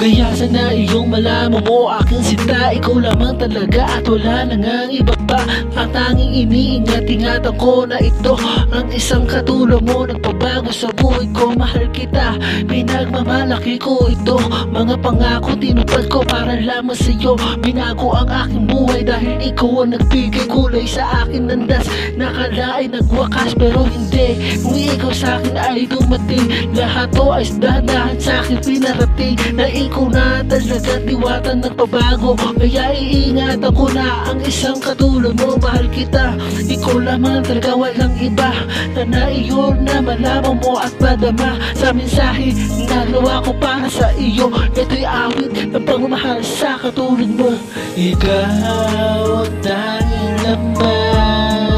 Kaya sana iyong malaman mo aking sinta, ikaw lamang talaga at wala na ngang iba pa. Ang tanging iniingat-ingatan ko na ito ang isang katulad mo, nagpabago sa buhay ko. Mahal kita, pinagmamalaki ko ito, mga pangako tinupad ko para lamang sa'yo. Binago ang aking buhay dahil ikaw ang nagbigay kulay sa akin landas. Nakalain nagwakas pero hindi, kung ikaw sa'kin ay dumating, lahat to ay dahan-dahan sa'kin pinarating. Na ikaw na talaga diwata nagpabago, kaya iingat ako na ang isang katulad mo. Mahal kita, ikaw lamang talaga, walang iba. Sana iyon na malaman mo at madama sa mensahe nagawa ko para sa iyo. Ito'y awit ng pagmamahal sa katulad mo. Ikaw ang tanging laman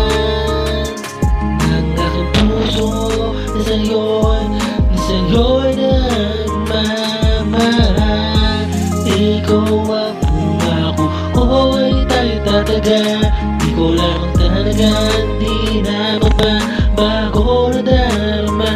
ng aking puso, na sa'yo'y nagmamahal. Ikaw ang pangako ko ay tayo tataga. Ikaw lang talaga, di na magbabago na darma.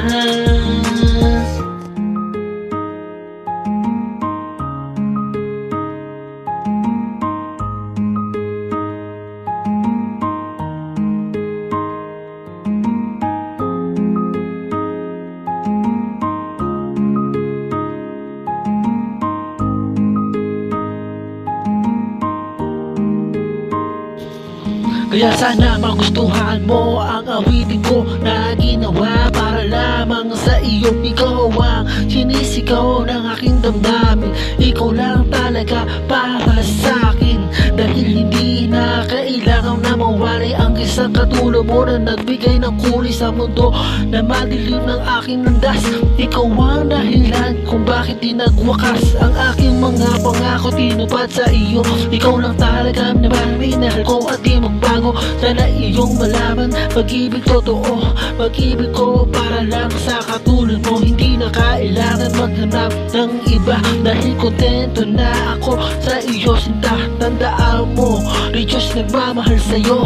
Kaya sana magustuhan mo ang awitin ko na ginawa para lamang sa iyo. Ikaw ang sinisigaw ng aking damdamin, ikaw lang talaga para sa akin. Dahil hindi na kailangan na mawari ang isang katulad mo na nagbigay ng kulay sa mundo na madilim ng aking landas. Ikaw ang dahilan kung bakit di nagwakas ang aking mga pangako tinupad sa iyo. Ikaw lang talaga naman minahal ko at di magbago. Sana iyong malaman, pag-ibig totoo, pag-ibig ko para lang sa katulad mo. Hindi na kailangan maghanap ng iba, dahil kontento na ako sa iyo sinta. Tandaan mo, ni Diyos nagmamahal sa'yo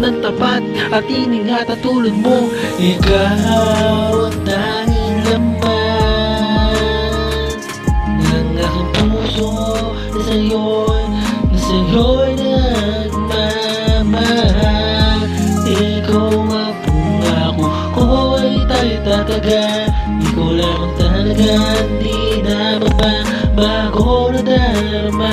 ng tapat at iningatan tulad mo. Ikaw ang tanging laman ng aking puso, na sa'yo'y nagmamahal. Ikaw ang pangako ko ay tayo tataga. Ikaw lamang talaga, di na magbabago na darma.